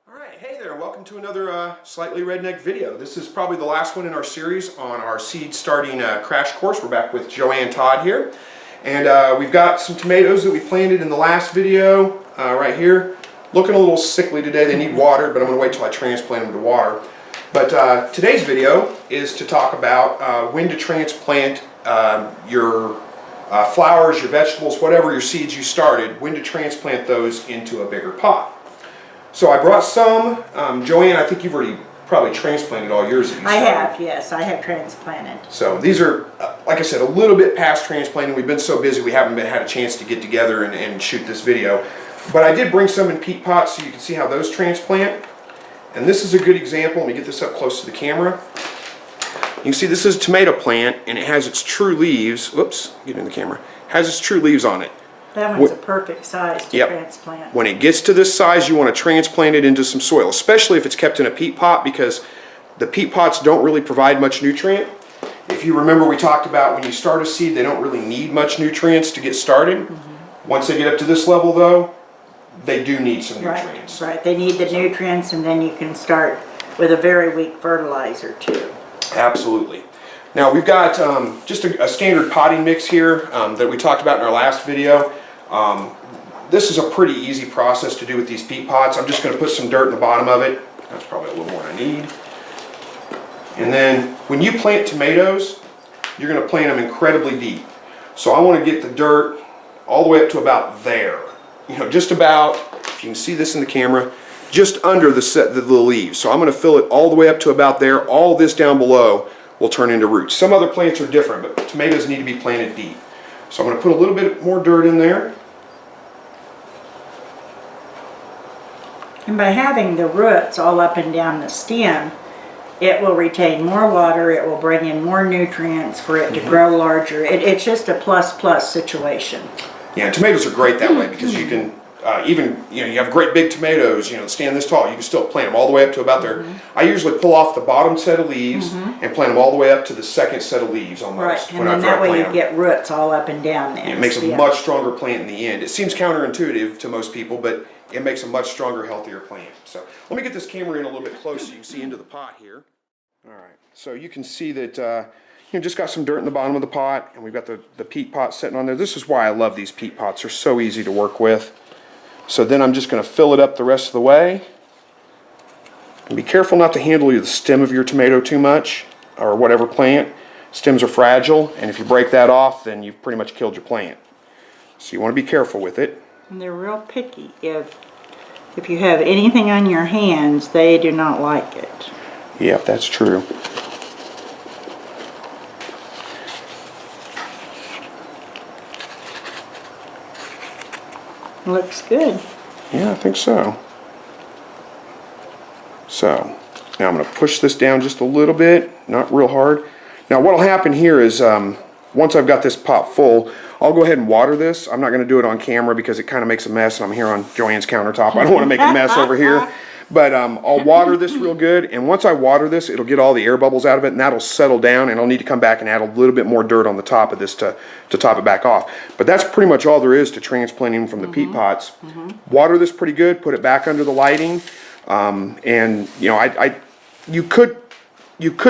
Alright, hey there, welcome to another Slightly Redneck video. This is probably the last one in our series on our seed starting crash course. We're back with JoAnn Todd here. And we've got some tomatoes that we planted in the last video right here. Looking a little sickly today, they need water, but I'm going to wait till I transplant them to water. But today's video is to talk about when to transplant your flowers, your vegetables, whatever your seeds you started, when to transplant those into a bigger pot. So I brought some. JoAnn, I think you've already probably transplanted all yours that you started. I have, yes, I have transplanted. So these are, like I said, a little bit past transplanting. We've been so busy we haven't had a chance to get together and shoot this video. But I did bring some in peat pots so you can see how those transplant. And this is a good example. Let me get this up close to the camera. You can see this is a tomato plant and it has its true leaves. Whoops, get in the camera. Has its true leaves on it. That one's a perfect size to transplant. When it gets to this size, you want to transplant it into some soil, especially if it's kept in a peat pot, because the peat pots don't really provide much nutrient. If you remember, we talked about when you start a seed, they don't really need much nutrients to get started. Once they get up to this level, though, they do need some nutrients. Right, they need the nutrients, and then you can start with a very weak fertilizer, too. Absolutely. Now, we've got just a standard potting mix here that we talked about in our last video. This is a pretty easy process to do with these peat pots. I'm just going to put some dirt in the bottom of it. That's probably a little more than I need. And then when you plant tomatoes, you're going to plant them incredibly deep. So I want to get the dirt all the way up to about there. You know, just about, if you can see this in the camera, just under the leaves. So I'm going to fill it all the way up to about there. All this down below will turn into roots. Some other plants are different, but tomatoes need to be planted deep. So I'm going to put a little bit more dirt in there. And by having the roots all up and down the stem, it will retain more water, it will bring in more nutrients for it to grow larger. It's just a plus situation. Yeah, and tomatoes are great that way because you can even, you have great big tomatoes, stand this tall. You can still plant them all the way up to about there. I usually pull off the bottom set of leaves and plant them all the way up to the second set of leaves almost. Right, and then that way you get roots all up and down there. It makes a much stronger plant in the end. It seems counterintuitive to most people, but it makes a much stronger, healthier plant. So let me get this camera in a little bit closer so you can see into the pot here. All right, so you can see that just got some dirt in the bottom of the pot, and we've got the peat pot sitting on there. This is why I love these peat pots. They're so easy to work with. So then I'm just going to fill it up the rest of the way. And be careful not to handle the stem of your tomato too much, or whatever plant. Stems are fragile, and if you break that off, then you've pretty much killed your plant. So you want to be careful with it. And they're real picky. If you have anything on your hands, they do not like it. Yep, that's true. Looks good. Yeah, I think so. So, now I'm going to push this down just a little bit, not real hard. Now what will happen here is, once I've got this pot full, I'll go ahead and water this. I'm not going to do it on camera because it kind of makes a mess, and I'm here on JoAnn's countertop. I don't want to make a mess over here. But I'll water this real good, and once I water this, it'll get all the air bubbles out of it, and that'll settle down, and I'll need to come back and add a little bit more dirt on the top of this to top it back off. But that's pretty much all there is to transplanting from the peat pots. Water this pretty good, put it back under the lighting, and you could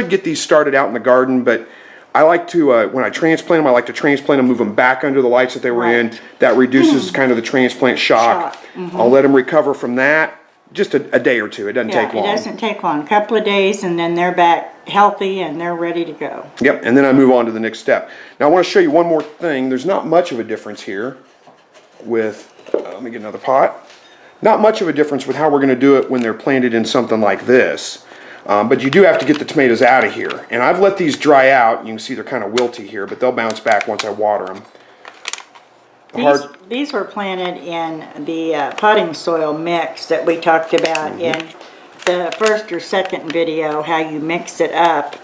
get these started out in the garden, but I like to, when I transplant them, I like to transplant them, move them back under the lights that they were in. That reduces kind of the transplant shock. I'll let them recover from that. Just a day or two. It doesn't take long. It doesn't take long. A couple of days, and then they're back healthy and they're ready to go. Yep, and then I move on to the next step. Now I want to show you one more thing. There's not much of a difference here with, let me get another pot. Not much of a difference with how we're going to do it when they're planted in something like this. But you do have to get the tomatoes out of here. And I've let these dry out. You can see they're kind of wilty here, but they'll bounce back once I water them. These were planted in the potting soil mix that we talked about in the first or second video, how you mix it up.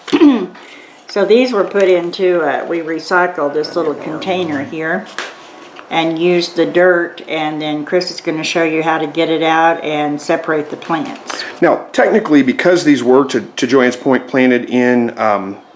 So these were put into, we recycled this little container here and used the dirt, and then Chris is going to show you how to get it out and separate the plants. Now, technically, because these were, to JoAnn's point, planted in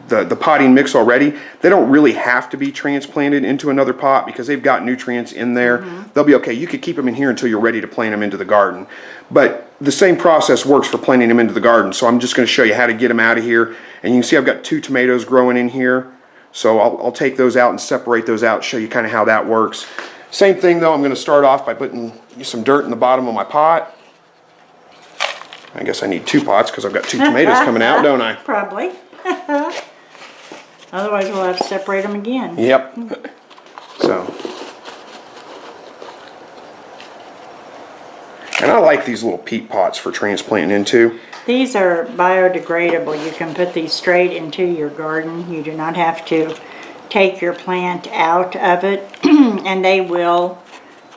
the potting mix already, they don't really have to be transplanted into another pot because they've got nutrients in there. They'll be okay. You could keep them in here until you're ready to plant them into the garden. But the same process works for planting them into the garden. So I'm just going to show you how to get them out of here. And you can see I've got 2 tomatoes growing in here. So I'll take those out and separate those out, show you kind of how that works. Same thing though, I'm going to start off by putting some dirt in the bottom of my pot. I guess I need 2 pots because I've got 2 tomatoes coming out, don't I? Probably. Otherwise we'll have to separate them again. Yep. So. And I like these little peat pots for transplanting into. These are biodegradable. You can put these straight into your garden. You do not have to take your plant out of it. And they will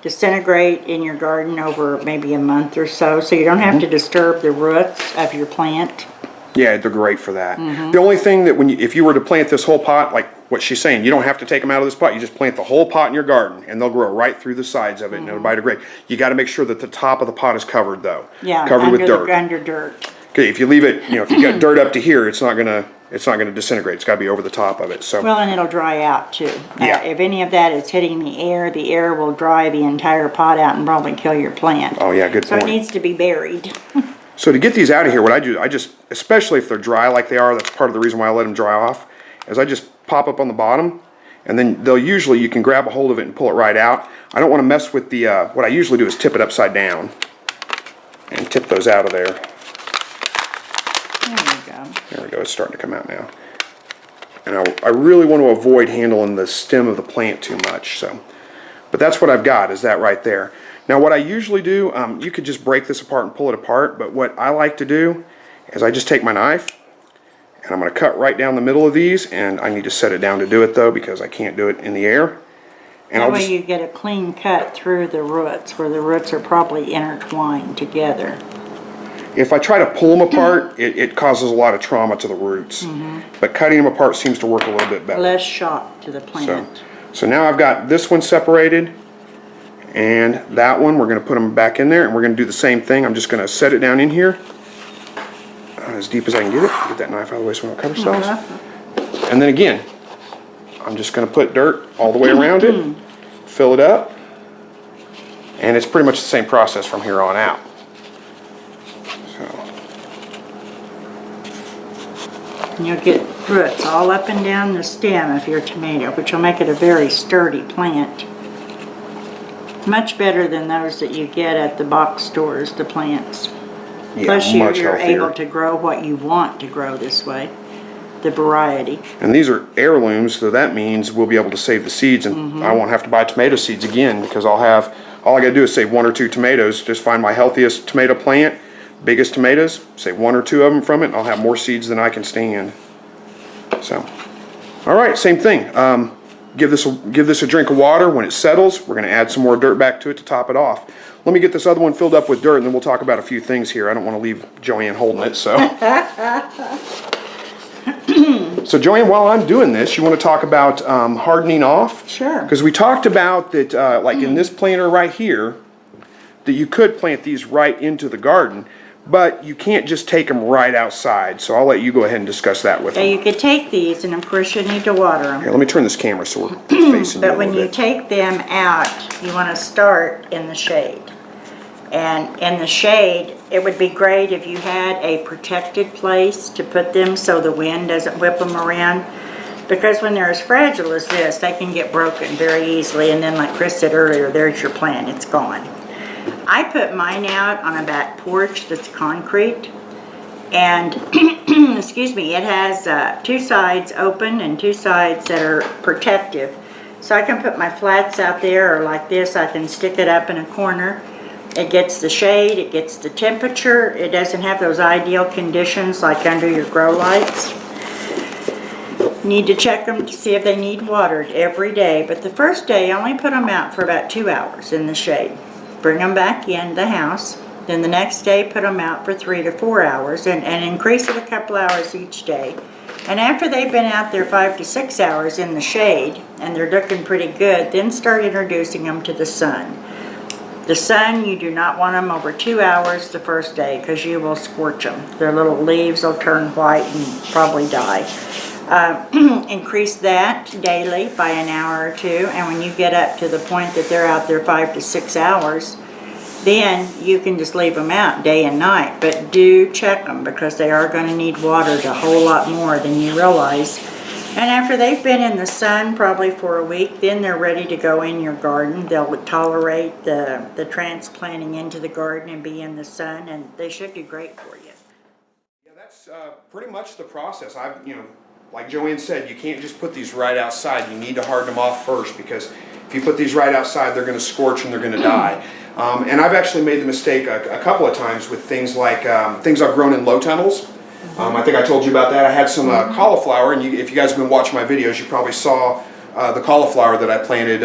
disintegrate in your garden over maybe a month or so. So you don't have to disturb the roots of your plant. Yeah, they're great for that. The only thing that if you were to plant this whole pot, like what she's saying, you don't have to take them out of this pot. You just plant the whole pot in your garden, and they'll grow right through the sides of it, and it'll biodegrade. You got to make sure that the top of the pot is covered, though. Yeah, covered with dirt. Under dirt. Okay, if you leave it, if you got dirt up to here, it's not gonna disintegrate. It's got to be over the top of it. So. Well, and it'll dry out too. Yeah. If any of that is hitting the air will dry the entire pot out and probably kill your plant. Oh yeah, good point. So it needs to be buried. So to get these out of here, what I do, especially if they're dry like they are, that's part of the reason why I let them dry off, is I just pop up on the bottom, and then you can grab a hold of it and pull it right out. I don't want to mess with the, what I usually do is tip it upside down, and tip those out of there. There we go. There we go, it's starting to come out now. And I really want to avoid handling the stem of the plant too much, so. But that's what I've got, is that right there. Now what I usually do, you could just break this apart and pull it apart, but what I like to do is I just take my knife and I'm going to cut right down the middle of these, and I need to set it down to do it though because I can't do it in the air. And That way you get a clean cut through the roots, where the roots are probably intertwined together. If I try to pull them apart, it causes a lot of trauma to the roots. But cutting them apart seems to work a little bit better. Less shock to the plant. So now I've got this one separated, and that one, we're going to put them back in there, and we're going to do the same thing. I'm just going to set it down in here as deep as I can get it. Get that knife out of the way so we don't cut ourselves. And then again, I'm just going to put dirt all the way around it, fill it up, and it's pretty much the same process from here on out. And you'll get roots all up and down the stem of your tomato, which will make it a very sturdy plant. Much better than those that you get at the box stores, the plants. Yeah, Plus much you're healthier. able to grow what you want to grow this way, the variety. And these are heirlooms, so that means we'll be able to save the seeds, and I won't have to buy tomato seeds again, because all I got to do is save 1 or 2 tomatoes, just find my healthiest tomato plant, biggest tomatoes, save 1 or 2 of them from it, and I'll have more seeds than I can stand. So, all right, same thing. Give this a drink of water. When it settles, we're going to add some more dirt back to it to top it off. Let me get this other one filled up with dirt, and then we'll talk about a few things here. I don't want to leave JoAnn holding it, so. So JoAnn, while I'm doing this, you want to talk about hardening off? Sure. Because we talked about that, like in this planter right here, that you could plant these right into the garden, but you can't just take them right outside. So I'll let you go ahead and discuss that with So them. you could take these, and of course you need to water them. Here, let me turn this camera so we're facing you a But when little you bit. take them out, you want to start in the shade. And in the shade, it would be great if you had a protected place to put them so the wind doesn't whip them around. Because when they're as fragile as this, they can get broken very easily. And then like Chris said earlier, there's your plant, it's gone. I put mine out on a back porch that's concrete. And, excuse me, it has 2 sides open and 2 sides that are protective. So I can put my flats out there, or like this, I can stick it up in a corner. It gets the shade, it gets the temperature. It doesn't have those ideal conditions like under your grow lights. Need to check them to see if they need watered every day. But the first day, I only put them out for about 2 hours in the shade. Bring them back in the house. Then the next day, put them out for 3 to 4 hours and increase it a couple hours each day. And after they've been out there 5 to 6 hours in the shade and they're looking pretty good, then start introducing them to the sun. The sun, you do not want them over 2 hours the first day because you will scorch them. Their little leaves will turn white and probably die. Increase that daily by an hour or 2, and when you get up to the point that they're out there 5 to 6 hours, then you can just leave them out day and night. But do check them, because they are going to need watered a whole lot more than you realize. And after they've been in the sun probably for a week, then they're ready to go in your garden. They'll tolerate the transplanting into the garden and be in the sun, and they should do great for you. Yeah, that's pretty much the process. Like JoAnn said, you can't just put these right outside. You need to harden them off first, because if you put these right outside, they're going to scorch and they're going to die. And I've actually made the mistake a couple of times with things like things I've grown in low tunnels. I think I told you about that. I had some cauliflower, and if you guys have been watching my videos, you probably saw the cauliflower that I planted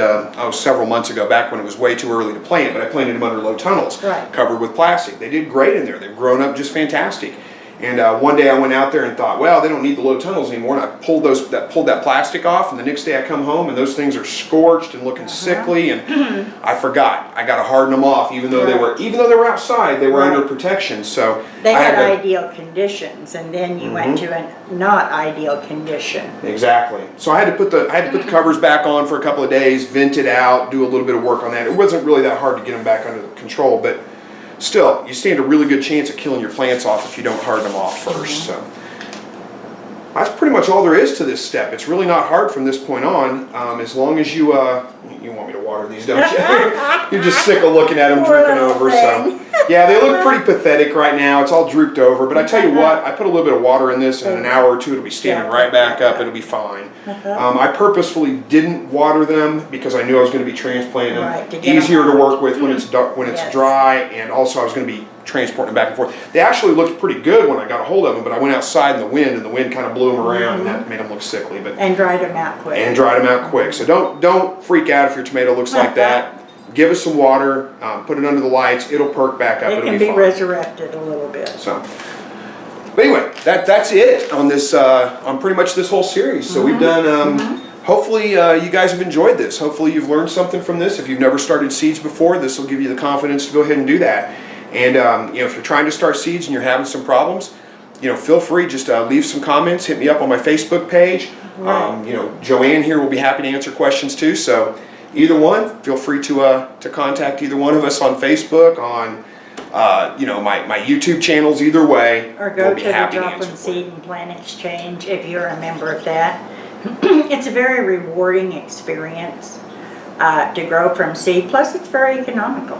several months ago, back when it was way too early to plant, but I planted them under low tunnels, covered with plastic. They did great in there. They've grown up just fantastic. And one day I went out there and thought, well, they don't need the low tunnels anymore, and I pulled that plastic off, and the next day I come home and those things are scorched and looking sickly, and I forgot. I got to harden them off, even though they were outside, they were under protection. So they had ideal conditions, and then you went to a not ideal condition. Exactly. So I had to put the covers back on for a couple of days, vent it out, do a little bit of work on that. It wasn't really that hard to get them back under control, but still, you stand a really good chance of killing your plants off if you don't harden them off first. So that's pretty much all there is to this step. It's really not hard from this point on, as long as you want me to water these, don't you? You're just sick of looking at them drooping over. So yeah, they look pretty pathetic right now. It's all drooped over. But I tell you what, I put a little bit of water in this, and in an hour or two it'll be standing right back up. It'll be fine. I purposefully didn't water them because I knew I was going to be transplanting them. Easier to work with when it's dry, and also I was going to be transporting them back and forth. They actually looked pretty good when I got a hold of them, but I went outside in the wind, and the wind kind of blew them around, and that made them look sickly. And dried them out quick. So don't freak out if your tomato looks like that. Give it some water, put it under the lights, it'll perk back up. It can be resurrected a little bit. So, but anyway, that's it on this on pretty much this whole series. So we've done. Hopefully you guys have enjoyed this. Hopefully you've learned something from this. If you've never started seeds before, this will give you the confidence to go ahead and do that. And if you're trying to start seeds and you're having some problems, feel free, just leave some comments. Hit me up on my Facebook page. JoAnn here will be happy to answer questions too. So either one, feel free to contact either one of us on Facebook, on my YouTube channels. Either way, or go to the Transplanting Seed and Plant Exchange if you're a member of that. It's a very rewarding experience to grow from seed. Plus, it's very economical.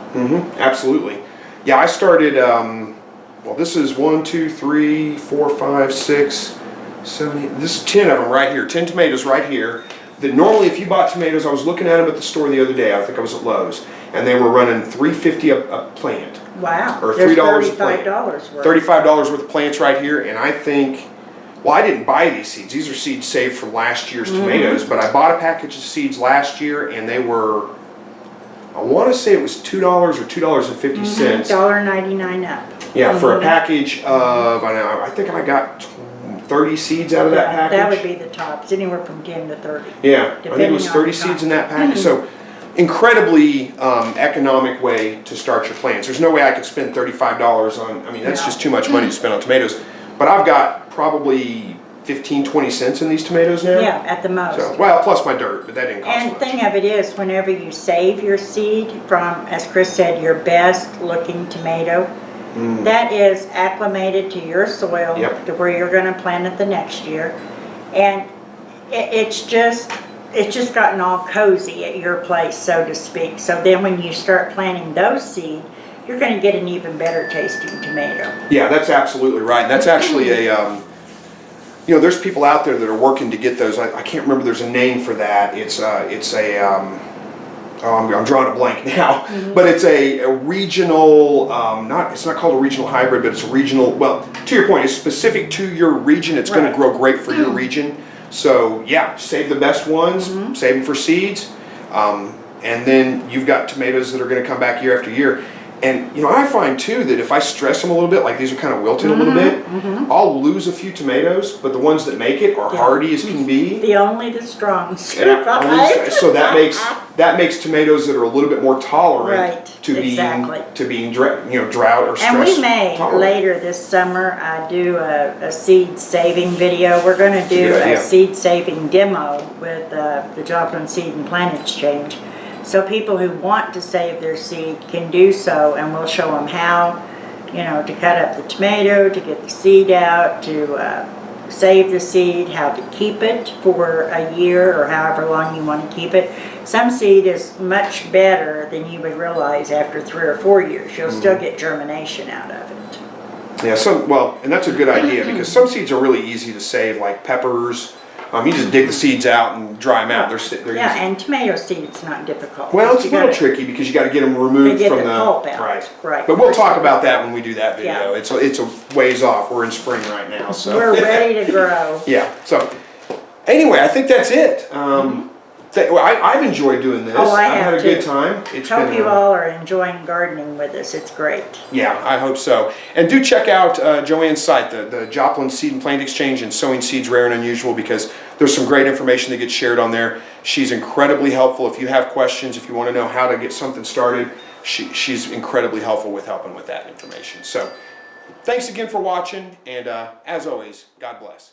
Absolutely. Yeah, I started. Well, this is 1, 2, 3, 4, 5, 6, 7, 8. This is 10 of them right here. 10 tomatoes right here. That normally, if you bought tomatoes, I was looking at them at the store the other day. I think I was at Lowe's, and they were running $3.50 a plant. Wow. Or $3 a plant. $35 worth. $35 worth of plants right here, and I think. Well, I didn't buy these seeds. These are seeds saved from last year's tomatoes, but I bought a package of seeds last year, and they were, I want to say it was $2 or $2.50. $1.99 up. Yeah, for a package of, I think I got 30 seeds out of that package. That would be the tops, anywhere from 10 to 30. Yeah, I think it was 30 seeds in that package. So, incredibly economic way to start your plants. There's no way I could spend $35 on, that's just too much money to spend on tomatoes. But I've got probably 15-20 cents in these tomatoes now. Yeah, at the most. So, well, plus my dirt, but that didn't cost much. And the thing of it is, whenever you save your seed from, as Chris said, your best looking tomato, that is acclimated to your soil, to where you're going to plant it the next year. And it's just gotten all cozy at your place, so to speak. So then when you start planting those seeds, you're going to get an even better tasting tomato. Yeah, that's absolutely right. That's actually a, there's people out there that are working to get those. I can't remember. There's a name for that. I'm drawing a blank now. But it's a regional. It's not called a regional hybrid, but it's a regional. Well, to your point, it's specific to your region. It's going to grow great for your region. So yeah, save the best ones. Save them for seeds, and then you've got tomatoes that are going to come back year after year. And I find too that if I stress them a little bit, like these are kind of wilted a little bit, I'll lose a few tomatoes, but the ones that make it are hardy as can be. The strong survive. So that makes tomatoes that are a little bit more tolerant to being drought or stress. And we may later this summer do a seed saving video. We're going to do a seed saving demo with the Transplanting Seed and Plant Exchange. So people who want to save their seed can do so, and we'll show them how, you know, to cut up the tomato, to get the seed out, to save the seed, how to keep it for a year or however long you want to keep it. Some seed is much better than you would realize after 3 or 4 years. You'll still get germination out of it. Yeah, well, and that's a good idea because some seeds are really easy to save, like peppers. You just dig the seeds out and dry them out. They're Yeah, easy. And tomato seed, it's not difficult. Well, it's a You little gotta- tricky because you got to get them removed Get from the pulp out. Right. But we'll talk about that when we do that video. Yeah. It's a ways off. We're in spring right now, so We're ready to grow. yeah. So anyway, I think that's it. I've enjoyed doing this. Oh, I I've had a have good too. time. It's Hope been you all are enjoying gardening with us. It's great. yeah, I hope so. And do check out JoAnn's site, the Joplin Seed and Plant Exchange and Sowing Seeds Rare and Unusual, because there's some great information that gets shared on there. She's incredibly helpful. If you have questions, if you want to know how to get something started, she's incredibly helpful with helping with that information. So thanks again for watching, and as always, God bless.